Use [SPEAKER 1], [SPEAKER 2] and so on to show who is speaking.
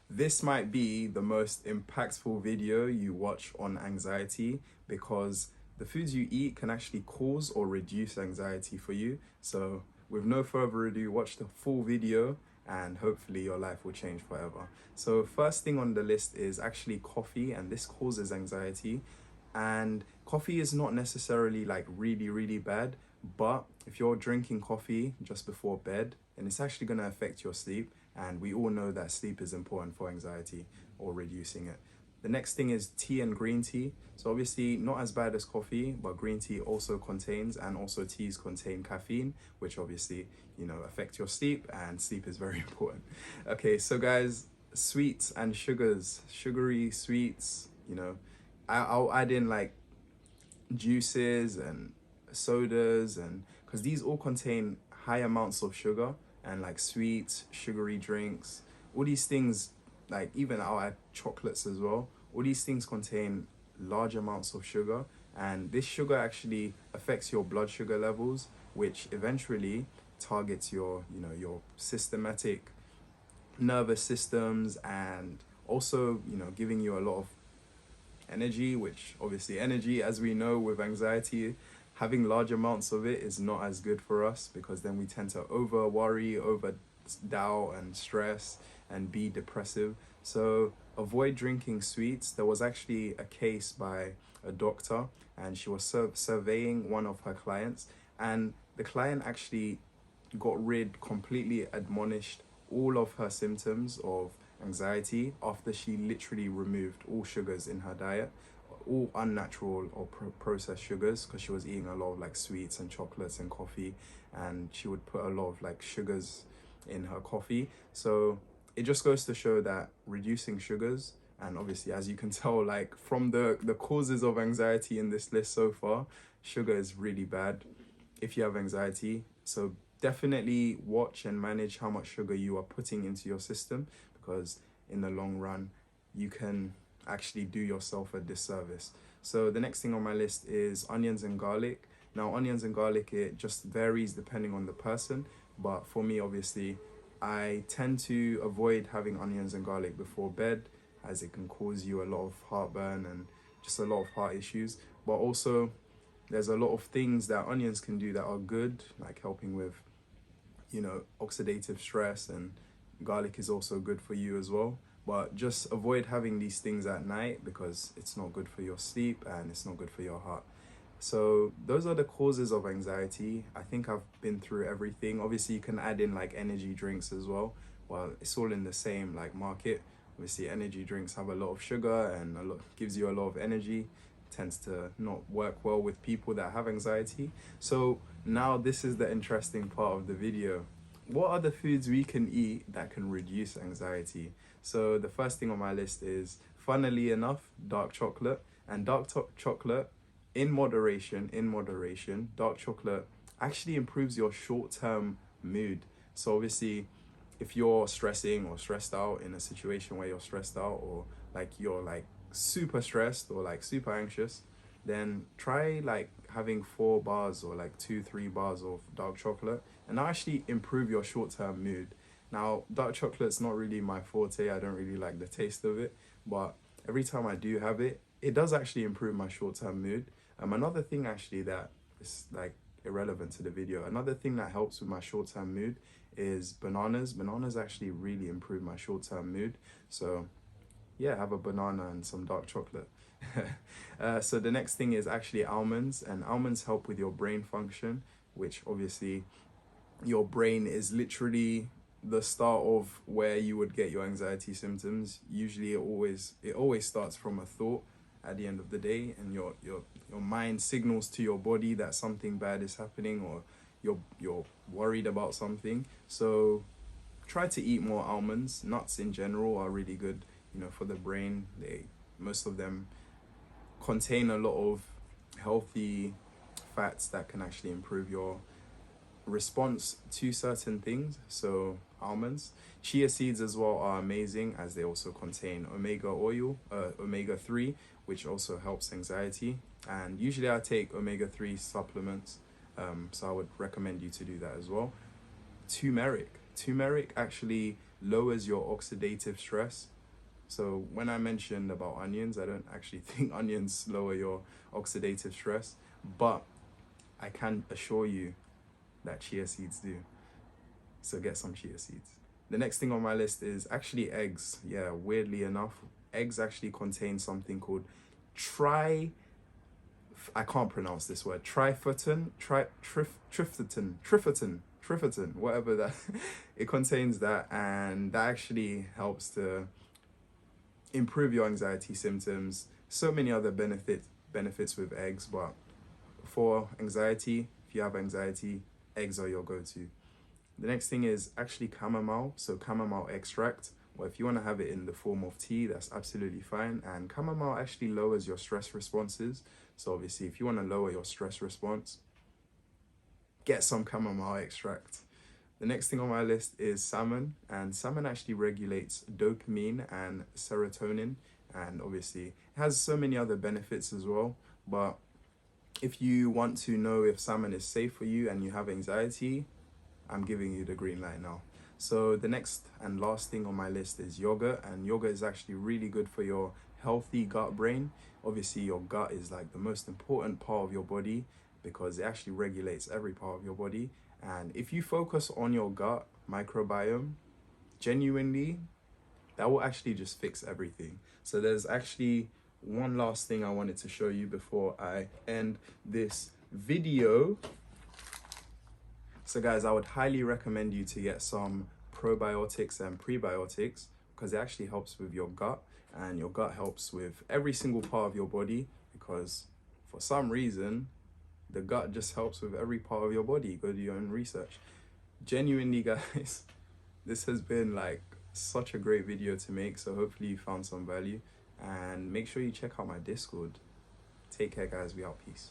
[SPEAKER 1] This might be the most impactful video you watch on anxiety because the foods you eat can actually cause or reduce anxiety for you. So, with no further ado, watch the full video and hopefully your life will change forever. So, first thing on the list is actually coffee, and this causes anxiety. And coffee is not necessarily like really bad, but if you're drinking coffee just before bed, then it's actually going to affect your sleep, and we all know that sleep is important for anxiety or reducing it. The next thing is tea and green tea. So obviously not as bad as coffee, but green tea also contains, and also teas contain caffeine, which obviously, affect your sleep, and sleep is very important. Okay, so guys, sweets and sugars, sugary sweets, I'll add in like juices and sodas, and because these all contain high amounts of sugar, and like sweets, sugary drinks, all these things, like even I'll add chocolates as well. All these things contain large amounts of sugar, and this sugar actually affects your blood sugar levels, which eventually targets your systematic nervous systems, and also giving you a lot of energy, which obviously energy, as we know with anxiety, having large amounts of it is not as good for us, because then we tend to over worry, over doubt and stress, and be depressive. So avoid drinking sweets. There was actually a case by a doctor, and she was surveying one of her clients, and the client actually completely admonished all of her symptoms of anxiety after she literally removed all sugars in her diet, all unnatural or processed sugars, because she was eating a lot of like sweets and chocolates and coffee, and she would put a lot of like sugars in her coffee. So it just goes to show that reducing sugars, and obviously as you can tell, like from the causes of anxiety in this list so far, sugar is really bad if you have anxiety. So definitely watch and manage how much sugar you are putting into your system, because in the long run you can actually do yourself a disservice. So the next thing on my list is onions and garlic. Now onions and garlic, it just varies depending on the person, but for me obviously I tend to avoid having onions and garlic before bed, as it can cause you a lot of heartburn and just a lot of heart issues. But also there's a lot of things that onions can do that are good, like helping with oxidative stress, and garlic is also good for you as well. But just avoid having these things at night, because it's not good for your sleep and it's not good for your heart. So those are the causes of anxiety. I think I've been through everything. Obviously you can add in like energy drinks as well. Well, it's all in the same like market. Obviously energy drinks have a lot of sugar and a lot gives you a lot of energy, tends to not work well with people that have anxiety. So now this is the interesting part of the video. What are the foods we can eat that can reduce anxiety? So the first thing on my list is, funnily enough, dark chocolate. And chocolate, in moderation, dark chocolate actually improves your short-term mood. So obviously if you're stressing or stressed out in a situation where you're stressed out, or like you're like super stressed or like super anxious, then try like having 4 bars or like 2 3 bars of dark chocolate, and that'll actually improve your short-term mood. Now dark chocolate's not really my forte, I don't really like the taste of it, but every time I do have it, it does actually improve my short-term mood. Another thing actually that is like irrelevant to the video, another thing that helps with my short-term mood is bananas actually really improve my short-term mood. So yeah, have a banana and some dark chocolate. So the next thing is actually almonds, and almonds help with your brain function, which obviously your brain is literally the start of where you would get your anxiety symptoms. Usually it always starts from a thought at the end of the day, and your mind signals to your body that something bad is happening, or you're worried about something. So try to eat more almonds. Nuts in general are really good, for the brain. Most of them contain a lot of healthy fats that can actually improve your response to certain things. So almonds, chia seeds as well are amazing, as they also contain omega 3, which also helps anxiety. And usually I take omega 3 supplements, so I would recommend you to do that as well. Turmeric actually lowers your oxidative stress, So when I mentioned about onions, I don't actually think onions lower your oxidative stress, but I can assure you that chia seeds do. So get some chia seeds. The next thing on my list is actually eggs. Yeah, weirdly enough, eggs actually contain something called tri I can't pronounce this word. Tryptophan, whatever that. It contains that, and that actually helps to improve your anxiety symptoms. So many other benefits with eggs, but for anxiety, if you have anxiety, eggs are your go-to. The next thing is actually chamomile, so chamomile extract. Or if you want to have it in the form of tea, that's absolutely fine. And chamomile actually lowers your stress responses. So obviously, if you want to lower your stress response, get some chamomile extract. The next thing on my list is salmon, and salmon actually regulates dopamine and serotonin, and obviously it has so many other benefits as well. But if you want to know if salmon is safe for you and you have anxiety, I'm giving you the green light now. So the next and last thing on my list is yogurt, and yogurt is actually really good for your healthy gut brain. Obviously your gut is like the most important part of your body because it actually regulates every part of your body. And if you focus on your gut microbiome, genuinely, that will actually just fix everything. So there's actually one last thing I wanted to show you before I end this video. So guys, I would highly recommend you to get some probiotics and prebiotics because it actually helps with your gut, and your gut helps with every single part of your body because for some reason, the gut just helps with every part of your body. Go do your own research. Genuinely, guys, this has been like such a great video to make. So hopefully you found some value, and make sure you check out my Discord. Take care, guys. We out. Peace.